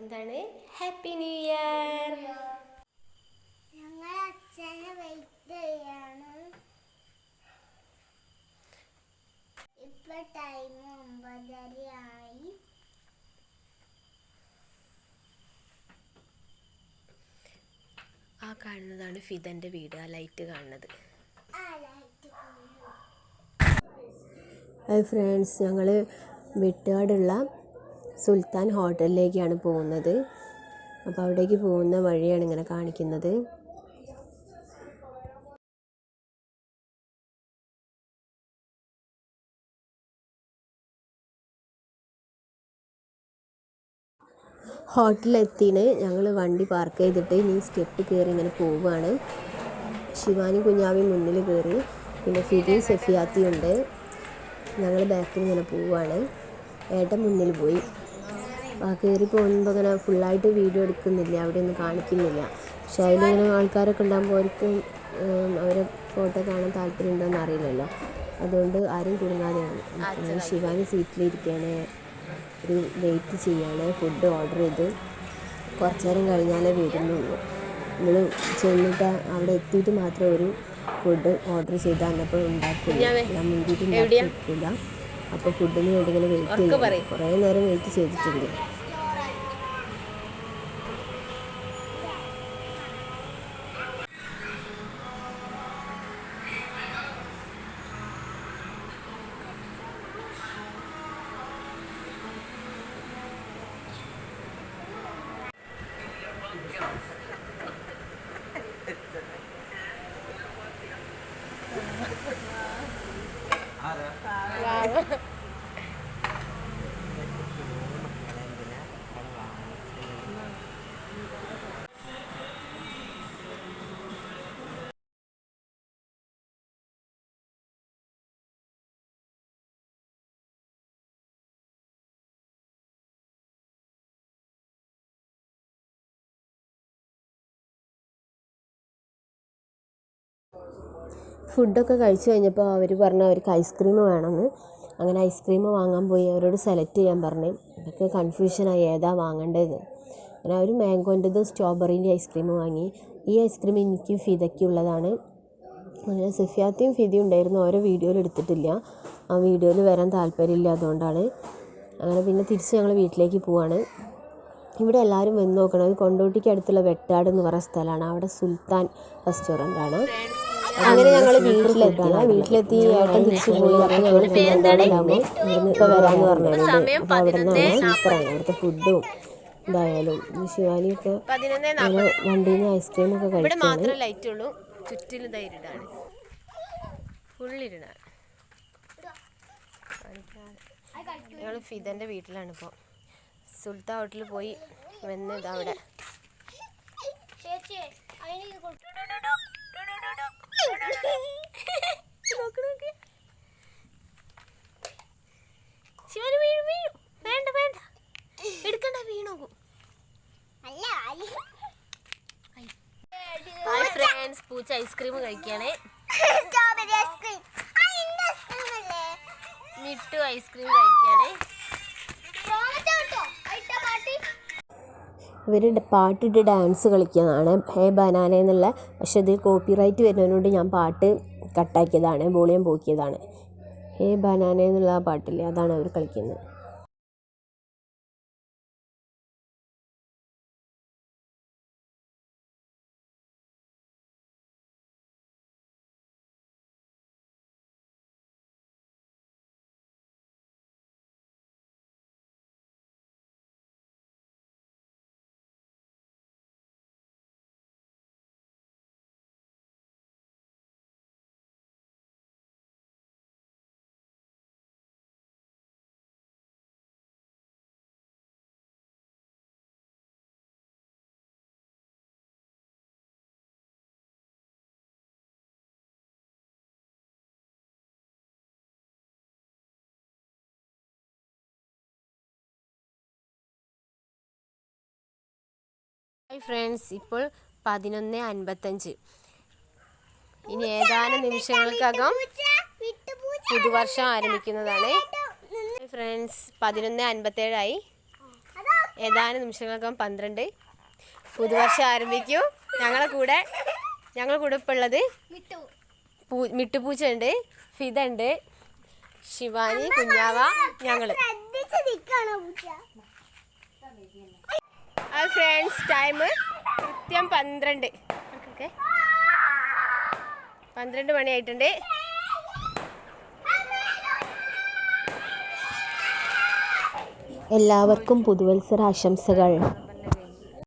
എന്താണ് happy new year. ഞങ്ങൾ അച്ഛനെ വെയിറ്റ് ചെയ്യാണ്. ഇപ്പൊ ടൈം 9:30 ആയി. ആ കാണുന്നതാണ് ഫിദന്റെ വീട്, ആ ലൈറ്റ് കാണുന്നത്. ഹായ് ഫ്രണ്ട്സ്, ഞങ്ങൾ വെട്ടുകാടുള്ള സുൽത്താൻ ഹോട്ടലിലേക്കാണ് പോകുന്നത്. അപ്പോൾ അവിടേക്ക് പോകുന്ന വഴിയാണ് ഇങ്ങനെ കാണിക്കുന്നത്. ഹോട്ടലിലെത്തിന് ഞങ്ങൾ വണ്ടി പാർക്ക് ചെയ്തിട്ട് ഇനി സ്റ്റെപ്പ് കയറി ഇങ്ങനെ പോവുകയാണ്. ശിവാനി കുഞ്ഞാവി മുന്നിൽ കയറി, പിന്നെ ഫിദി സഫിയാത്തി ഉണ്ട്. ഞങ്ങൾ ബാക്കിൽ ഇങ്ങനെ പോവുകയാണ്. ഏട്ടൻ മുന്നിൽ പോയി. കയറി പോകുമ്പോൾ ഇങ്ങനെ ഫുള്ളായിട്ട് വീഡിയോ എടുക്കുന്നില്ല, അവിടെ ഒന്നും കാണിക്കുന്നില്ല. പക്ഷേ അതിലിങ്ങനെ ആൾക്കാരൊക്കെ ഉണ്ടാകുമ്പോൾ അവർക്കും അവരെ ഫോട്ടോ കാണാൻ താല്പര്യം ഉണ്ടോയെന്ന് അറിയില്ലല്ലോ. അതുകൊണ്ട് ആരും കുടുങ്ങാതെയാണ്. ശിവാനി സീറ്റിലിരിക്കുകയാണ്, ഒരു വെയിറ്റ് ചെയ്യാണ്. ഫുഡ് ഓർഡർ ചെയ്ത് കുറച്ച് നേരം കഴിഞ്ഞാലേ വരുന്നുള്ളൂ. നമ്മൾ ചെന്നിട്ട് അവിടെ എത്തിയിട്ട് മാത്രമേ ഒരു ഫുഡ് ഓർഡർ ചെയ്ത് തന്നപ്പോൾ ഉണ്ടാക്കില്ല. ഞാൻ മുൻകൂട്ടി ഉണ്ടാക്കി വെക്കില്ല. അപ്പോൾ ഫുഡിന് വേണ്ടി ഇങ്ങനെ വെയിറ്റ് ചെയ്യും. കുറേ നേരം വെയിറ്റ് ചെയ്തിട്ടുണ്ട്. ഫുഡൊക്കെ കഴിച്ച് കഴിഞ്ഞപ്പോൾ അവർ പറഞ്ഞു അവർക്ക് ഐസ്ക്രീം വേണമെന്ന്. അങ്ങനെ ഐസ്ക്രീം വാങ്ങാൻ പോയി. അവരോട് സെലക്ട് ചെയ്യാൻ പറഞ്ഞു. അതൊക്കെ കൺഫ്യൂഷനായി ഏതാ വാങ്ങേണ്ടത്. അങ്ങനെ അവർ മാംഗോൻ്റെത് സ്ട്രോബെറീൻ്റെ ഐസ്ക്രീം വാങ്ങി. ഈ ഐസ്ക്രീം എനിക്കും ഫിദയ്ക്കുള്ളതാണ്. അങ്ങനെ സഫിയാത്തിയും ഫിദയും ഉണ്ടായിരുന്നു, ഓരോ വീഡിയോയിൽ എടുത്തിട്ടില്ല. ആ വീഡിയോയിൽ വരാൻ താല്പര്യമില്ല, അതുകൊണ്ടാണ്. അങ്ങനെ പിന്നെ തിരിച്ച് ഞങ്ങൾ വീട്ടിലേക്ക് പോവാണ്. ഇവിടെ എല്ലാവരും വന്ന് നോക്കണം. അത് കൊണ്ടോട്ടിക്ക് അടുത്തുള്ള വെട്ടാട് എന്ന് പറയുന്ന സ്ഥലമാണ്. അവിടെ സുൽത്താൻ റെസ്റ്റോറൻ്റാണ്. അങ്ങനെ ഞങ്ങൾ വീട്ടിലെത്തി. ഏട്ടൻ തിരിച്ചു പോയി. അപ്പോൾ ഞങ്ങൾ ഫിദണ്ടാകുമ്പോൾ ഇവിടുന്ന് ഇപ്പോൾ വരാമെന്ന് പറഞ്ഞിട്ടുണ്ട്. അപ്പോൾ അവിടെ നിന്നാണ് സൂപ്പറാണ് അവിടുത്തെ ഫുഡും എന്തായാലും. ശിവാനിയൊക്കെ അങ്ങനെ വണ്ടിയിൽ നിന്ന് ഐസ്ക്രീമൊക്കെ കഴിക്കുകയാണ്. ലൈറ്റുള്ളൂ, ചുറ്റിലും ധൈര്യമാണ്, ഫുള്ളിരുന്നാണ്. ഞങ്ങൾ ഫിദൻ്റെ വീട്ടിലാണ് ഇപ്പോൾ. സുൽത്താൻ ഹോട്ടലിൽ പോയി വന്നത് അവിടെ. ശിവന് വീഴും വീഴും, വേണ്ട വേണ്ട, എടുക്കണ്ട, വീണോകും. ഹായ് ഫ്രണ്ട്സ്, പൂച്ച ഐസ്ക്രീം കഴിക്കുകയാണ്. മിട്ടു ഐസ്ക്രീം കഴിക്കുകയാണ്. ഇവർ പാട്ടിട്ട് ഡാൻസ് കളിക്കുന്നതാണ്, ഹേ ബനാന എന്നുള്ള. പക്ഷെ ഇതിൽ കോപ്പിറൈറ്റ് വരുന്നതിനോട് ഞാൻ പാട്ട് കട്ടാക്കിയതാണ്, വോളിയം പോക്കിയതാണ്. ഹേ ബനാന എന്നുള്ള ആ പാട്ടില്ലേ, അതാണ് അവർ കളിക്കുന്നത്. ഹായ് ഫ്രണ്ട്സ്, ഇപ്പോൾ 11:55. ഇനി ഏതാനും നിമിഷങ്ങൾക്കകം പുതുവർഷം ആരംഭിക്കുന്നതാണ്. ഫ്രണ്ട്സ് 11:57 ആയി. ഏതാനും നിമിഷങ്ങൾക്കും 12 പുതുവർഷം ആരംഭിക്കും. ഞങ്ങളുടെ കൂടെ ഇപ്പോൾ ഉള്ളത് മിട്ടുപൂച്ച ഉണ്ട്, ഫിദ ഉണ്ട്, ശിവാനി, കുഞ്ഞാവ, ഞങ്ങള്. ഫ്രണ്ട്സ് ടൈം കൃത്യം 12 മണിയായിട്ടുണ്ട്. എല്ലാവർക്കും പുതുവത്സര ആശംസകൾ.